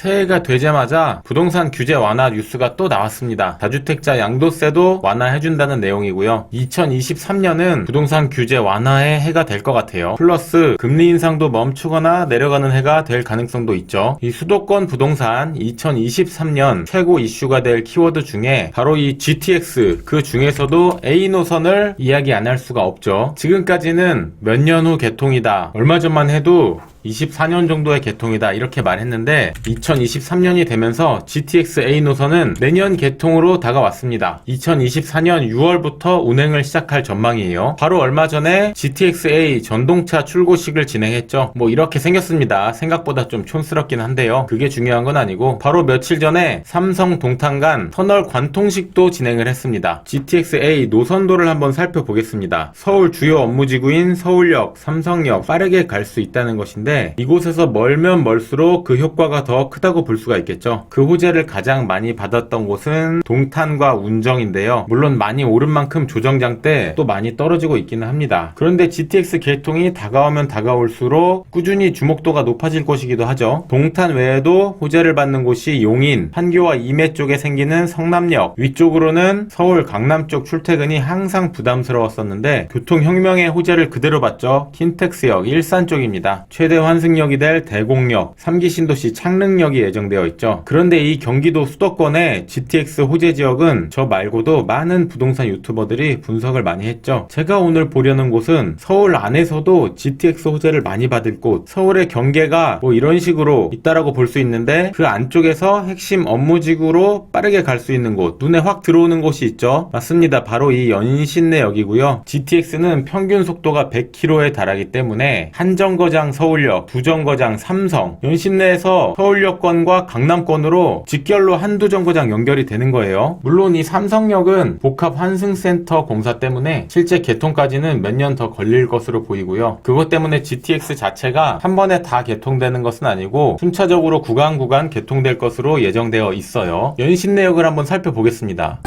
새해가 되자마자 부동산 규제 완화 뉴스가 또 나왔습니다. 다주택자 양도세도 완화해준다는 내용이고요. 2023년은 부동산 규제 완화의 해가 될 것 같아요. 플러스 금리 인상도 멈추거나 내려가는 해가 될 가능성도 있죠. 이 수도권 부동산 2023년 최고 이슈가 될 키워드 중에 바로 이 GTX, 그 중에서도 A 노선을 이야기 안 할 수가 없죠. 지금까지는 몇 년 후 개통이다, 얼마 전만 해도 24년 정도의 개통이다 이렇게 말했는데 2023년이 되면서 GTX A 노선은 내년 개통으로 다가왔습니다. 2024년 6월부터 운행을 시작할 전망이에요. 바로 얼마 전에 GTX A 전동차 출고식을 진행했죠. 뭐 이렇게 생겼습니다. 생각보다 좀 촌스럽긴 한데요. 그게 중요한 건 아니고 바로 며칠 전에 삼성 동탄 간 터널 관통식도 진행을 했습니다. GTX A 노선도를 한번 살펴보겠습니다. 서울 주요 업무지구인 서울역, 삼성역 빠르게 갈 수 있다는 것인데 이곳에서 멀면 멀수록 그 효과가 더 크다고 볼 수가 있겠죠. 그 호재를 가장 많이 받았던 곳은 동탄과 운정인데요. 물론 많이 오른 만큼 조정장 때 또 많이 떨어지고 있기는 합니다. 그런데 GTX 개통이 다가오면 다가올수록 꾸준히 주목도가 높아질 것이기도 하죠. 동탄 외에도 호재를 받는 곳이 용인, 판교와 임해 쪽에 생기는 성남역, 위쪽으로는 서울 강남 쪽 출퇴근이 항상 부담스러웠었는데 교통혁명의 호재를 그대로 받죠. 킨텍스역, 일산 쪽입니다. 최대 환승역이 될 대곡역, 3기 신도시 창릉역이 예정되어 있죠. 그런데 이 경기도 수도권의 GTX 호재 지역은 저 말고도 많은 부동산 유튜버들이 분석을 많이 했죠. 제가 오늘 보려는 곳은 서울 안에서도 GTX 호재를 많이 받을 곳, 서울의 경계가 뭐 이런 식으로 있다라고 볼 수 있는데 그 안쪽에서 핵심 업무지구로 빠르게 갈 수 있는 곳, 눈에 확 들어오는 곳이 있죠. 맞습니다. 바로 이 연신내역이고요. GTX는 평균 속도가 100km에 달하기 때문에 한 정거장 서울역, 두 정거장 삼성, 연신내에서 서울역권과 강남권으로 직결로 한두 정거장 연결이 되는 거예요. 물론 이 삼성역은 복합 환승센터 공사 때문에 실제 개통까지는 몇 년 더 걸릴 것으로 보이고요. 그것 때문에 GTX 자체가 한 번에 다 개통되는 것은 아니고 순차적으로 구간 개통될 것으로 예정되어 있어요. 연신내역을 한번 살펴보겠습니다.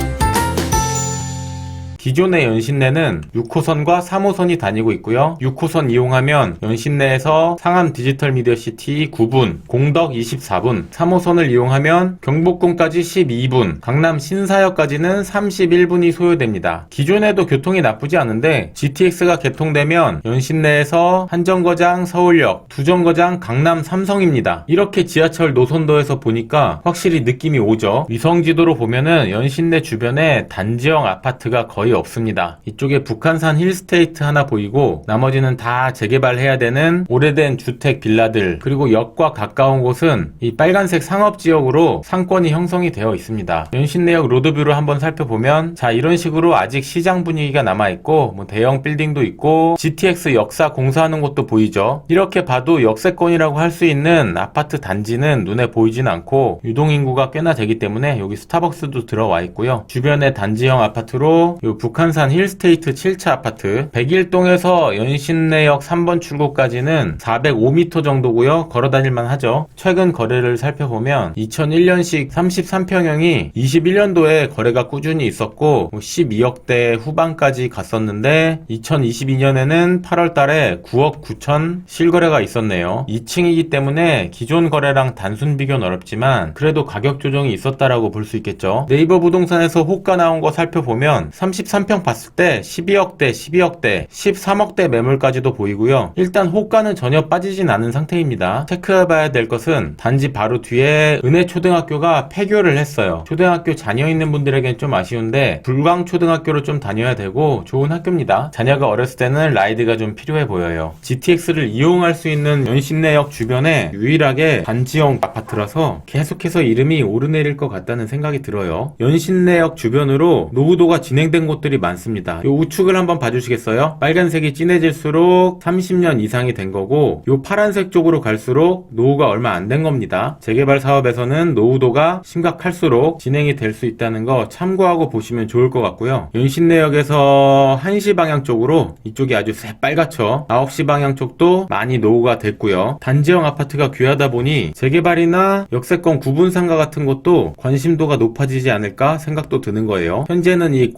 기존의 연신내는 6호선과 3호선이 다니고 있고요. 6호선 이용하면 연신내에서 상암 디지털 미디어 시티 9분, 공덕 24분, 3호선을 이용하면 경복궁까지 12분, 강남 신사역까지는 31분이 소요됩니다. 기존에도 교통이 나쁘지 않은데 GTX가 개통되면 연신내에서 한 정거장 서울역, 두 정거장 강남 삼성입니다. 이렇게 지하철 노선도에서 보니까 확실히 느낌이 오죠. 위성지도로 보면은 연신내 주변에 단지형 아파트가 거의 없습니다. 이쪽에 북한산 힐스테이트 하나 보이고 나머지는 다 재개발해야 되는 오래된 주택 빌라들, 그리고 역과 가까운 곳은 이 빨간색 상업지역으로 상권이 형성이 되어 있습니다. 연신내역 로드뷰를 한번 살펴보면 자, 이런 식으로 아직 시장 분위기가 남아있고 뭐 대형 빌딩도 있고 GTX 역사 공사하는 곳도 보이죠. 이렇게 봐도 역세권이라고 할 수 있는 아파트 단지는 눈에 보이진 않고 유동인구가 꽤나 되기 때문에 여기 스타벅스도 들어와 있고요. 주변에 단지형 아파트로 요 북한산 힐스테이트 7차 아파트, 101동에서 연신내역 3번 출구까지는 405m 정도고요. 걸어다닐만 하죠. 최근 거래를 살펴보면 2001년식 33평형이 21년도에 거래가 꾸준히 있었고 12억대 후반까지 갔었는데 2022년에는 8월 달에 9억 9천 실거래가 있었네요. 2층이기 때문에 기존 거래랑 단순 비교는 어렵지만 그래도 가격 조정이 있었다라고 볼 수 있겠죠. 네이버 부동산에서 호가 나온 거 살펴보면 33평 봤을 때 12억대, 13억대 매물까지도 보이고요. 일단 호가는 전혀 빠지진 않은 상태입니다. 체크해봐야 될 것은 단지 바로 뒤에 은혜초등학교가 폐교를 했어요. 초등학교 자녀 있는 분들에겐 좀 아쉬운데 불광초등학교로 좀 다녀야 되고 좋은 학교입니다. 자녀가 어렸을 때는 라이드가 좀 필요해 보여요. GTX를 이용할 수 있는 연신내역 주변에 유일하게 단지형 아파트라서 계속해서 이름이 오르내릴 것 같다는 생각이 들어요. 연신내역 주변으로 노후도가 진행된 곳들이 많습니다. 요 우측을 한번 봐주시겠어요? 빨간색이 진해질수록 30년 이상이 된 거고 요 파란색 쪽으로 갈수록 노후가 얼마 안 된 겁니다. 재개발 사업에서는 노후도가 심각할수록 진행이 될 수 있다는 거 참고하고 보시면 좋을 것 같고요. 연신내역에서 1시 방향 쪽으로 이쪽이 아주 새빨갛죠. 9시 방향 쪽도 많이 노후가 됐고요. 단지형 아파트가 귀하다 보니 재개발이나 역세권 구분상가 같은 것도 관심도가 높아지지 않을까 생각도 드는 거예요. 현재는 이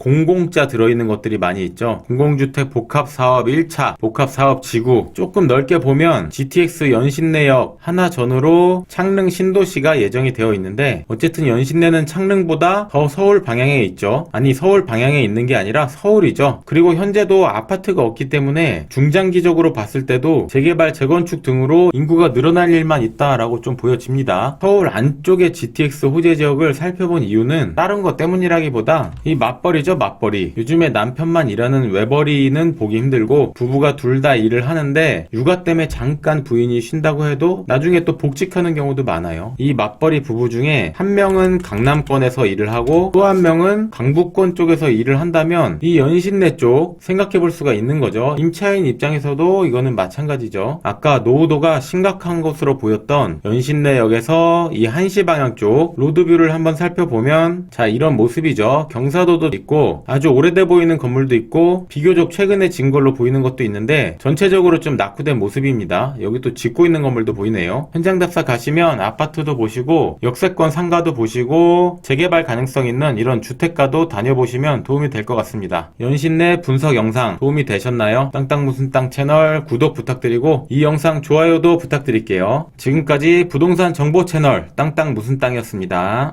문자 들어있는 것들이 많이 있죠. 공공주택 복합사업 1차, 복합사업 지구. 조금 넓게 보면 GTX 연신내역 하나 전후로 창릉 신도시가 예정이 되어 있는데, 어쨌든 연신내는 창릉보다 더 서울 방향에 있죠. 아니, 서울 방향에 있는 게 아니라 서울이죠. 그리고 현재도 아파트가 없기 때문에 중장기적으로 봤을 때도 재개발, 재건축 등으로 인구가 늘어날 일만 있다라고 좀 보여집니다. 서울 안쪽의 GTX 호재 지역을 살펴본 이유는 다른 것 때문이라기보다 이 맞벌이죠, 맞벌이. 요즘에 남편만 일하는 외벌이는 보기 힘들고 부부가 둘 다 일을 하는데 육아 때문에 잠깐 부인이 쉰다고 해도 나중에 또 복직하는 경우도 많아요. 이 맞벌이 부부 중에 한 명은 강남권에서 일을 하고 또 한 명은 강북권 쪽에서 일을 한다면 이 연신내 쪽 생각해 볼 수가 있는 거죠. 임차인 입장에서도 이거는 마찬가지죠. 아까 노후도가 심각한 것으로 보였던 연신내역에서 이 한시 방향 쪽 로드뷰를 한번 살펴보면 자, 이런 모습이죠. 경사도도 있고 아주 오래돼 보이는 건물도 있고 비교적 최근에 진 걸로 보이는 것도 있는데 전체적으로 좀 낙후된 모습입니다. 여기 또 짓고 있는 건물도 보이네요. 현장 답사 가시면 아파트도 보시고 역세권 상가도 보시고 재개발 가능성 있는 이런 주택가도 다녀보시면 도움이 될 것 같습니다. 연신내 분석 영상 도움이 되셨나요? 땅땅 무슨 땅 채널 구독 부탁드리고 이 영상 좋아요도 부탁드릴게요. 지금까지 부동산 정보 채널 땅땅 무슨 땅이었습니다.